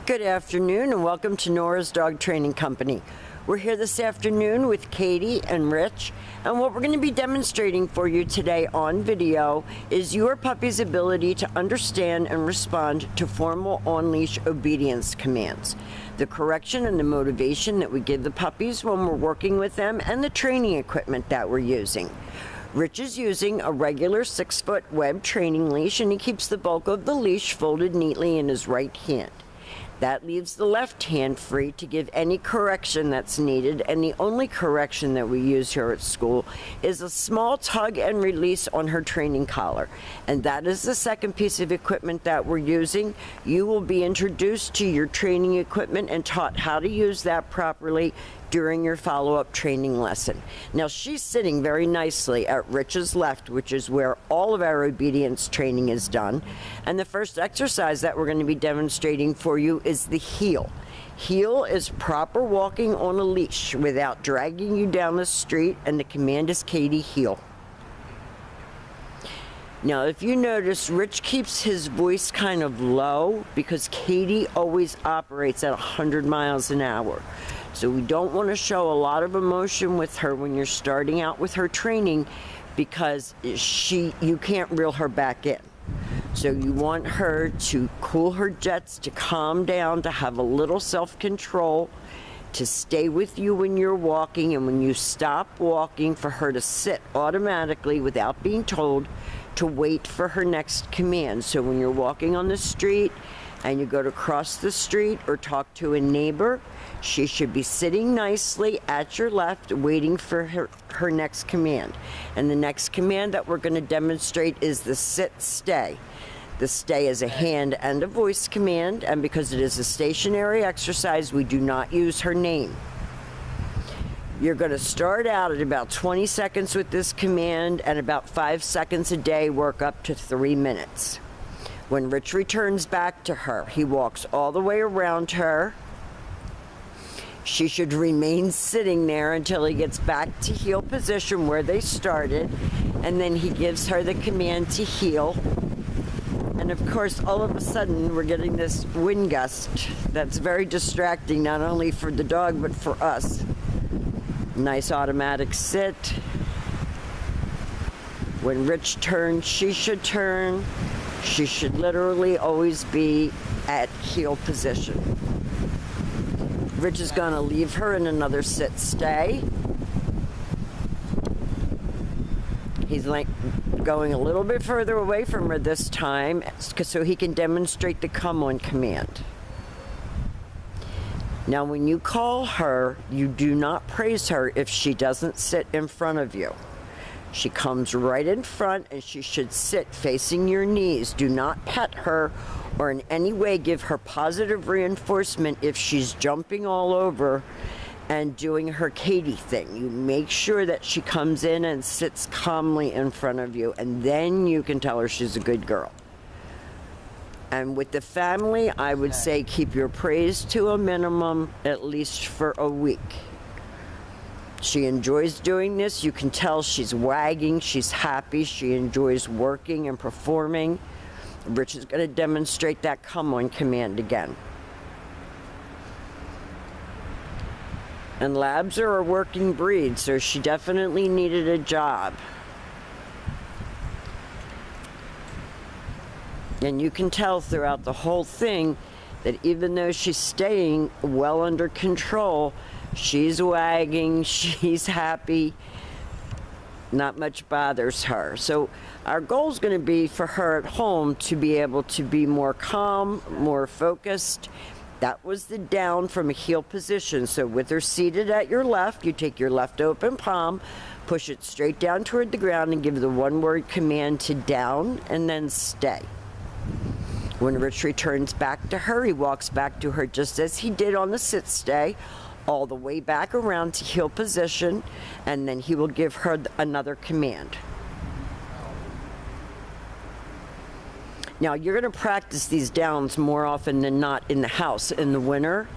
Good afternoon and welcome to Nora's Dog Training Company. We're here this afternoon with Katie and Rich, and what we're going to be demonstrating for you today on video is your puppy's ability to understand and respond to formal on-leash obedience commands, the correction and the motivation that we give the puppies when we're working with them, and the training equipment that we're using. Rich is using a regular 6-foot web training leash, and he keeps the bulk of the leash folded neatly in his right hand. That leaves the left hand free to give any correction that's needed, and the only correction that we use here at school is a small tug and release on her training collar. And that is the second piece of equipment that we're using. You will be introduced to your training equipment and taught how to use that properly during your follow-up training lesson. Now, she's sitting very nicely at Rich's left, which is where all of our obedience training is done. And the first exercise that we're going to be demonstrating for you is the heel. Heel is proper walking on a leash without dragging you down the street, and the command is Katy, heel. Now, if you notice, Rich keeps his voice kind of low because Katy always operates at 100 miles an hour. So we don't want to show a lot of emotion with her when you're starting out with her training, because you can't reel her back in. So you want her to cool her jets, to calm down, to have a little self-control, to stay with you when you're walking, and when you stop walking, for her to sit automatically without being told, to wait for her next command. So when you're walking on the street and you go to cross the street or talk to a neighbor, she should be sitting nicely at your left, waiting for her next command. And the next command that we're going to demonstrate is the sit-stay. The stay is a hand and a voice command, and because it is a stationary exercise, we do not use her name. You're going to start out at about 20 seconds with this command, and about 5 seconds a day, work up to 3 minutes. When Rich returns back to her, he walks all the way around her. She should remain sitting there until he gets back to heel position where they started, and then he gives her the command to heel. And of course, all of a sudden, we're getting this wind gust that's very distracting, not only for the dog, but for us. Nice automatic sit. When Rich turns, she should turn. She should literally always be at heel position. Rich is going to leave her in another sit-stay. He's like going a little bit further away from her this time so he can demonstrate the come-on command. Now, when you call her, you do not praise her if she doesn't sit in front of you. She comes right in front, and she should sit facing your knees. Do not pet her or in any way give her positive reinforcement if she's jumping all over and doing her Katy thing. You make sure that she comes in and sits calmly in front of you, and then you can tell her she's a good girl. And with the family, I would say keep your praise to a minimum, at least for a week. She enjoys doing this. You can tell she's wagging, she's happy, she enjoys working and performing. Rich is going to demonstrate that come-on command again. And Labs are a working breed, so she definitely needed a job. And you can tell throughout the whole thing that even though she's staying well under control, she's wagging, she's happy, not much bothers her. So our goal is going to be for her at home to be able to be more calm, more focused. That was the down from a heel position. So with her seated at your left, you take your left open palm, push it straight down toward the ground, and give the one-word command to down, and then stay. When Rich returns back to her, he walks back to her just as he did on the sit-stay, all the way back around to heel position, and then he will give her another command. Now, you're going to practice these downs more often than not in the house in the winter,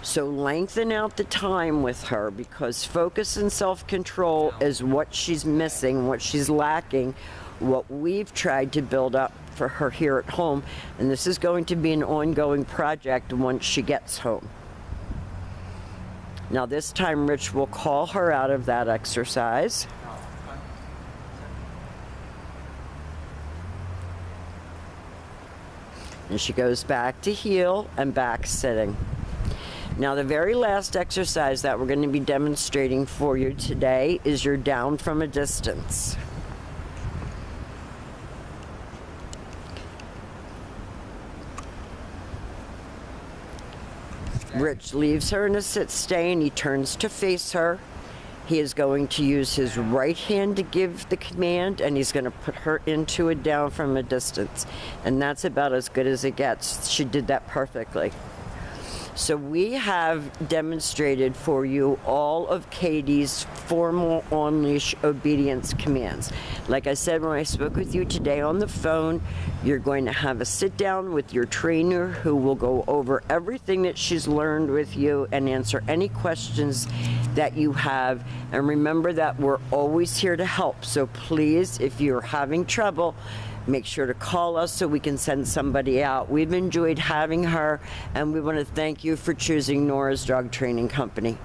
so lengthen out the time with her, because focus and self-control is what she's missing, what she's lacking, what we've tried to build up for her here at home, and this is going to be an ongoing project once she gets home. Now this time Rich will call her out of that exercise. And she goes back to heel and back sitting. Now the very last exercise that we're going to be demonstrating for you today is your down from a distance. Rich leaves her in a sit stay and he turns to face her. He is going to use his right hand to give the command, and he's going to put her into a down from a distance. And that's about as good as it gets. She did that perfectly. So we have demonstrated for you all of Katy's formal on-leash obedience commands. Like I said when I spoke with you today on the phone, you're going to have a sit down with your trainer who will go over everything that she's learned with you and answer any questions that you have. And remember that we're always here to help. So please, if you're having trouble, make sure to call us so we can send somebody out. We've enjoyed having her, and we want to thank you for choosing Nora's Dog Training Company.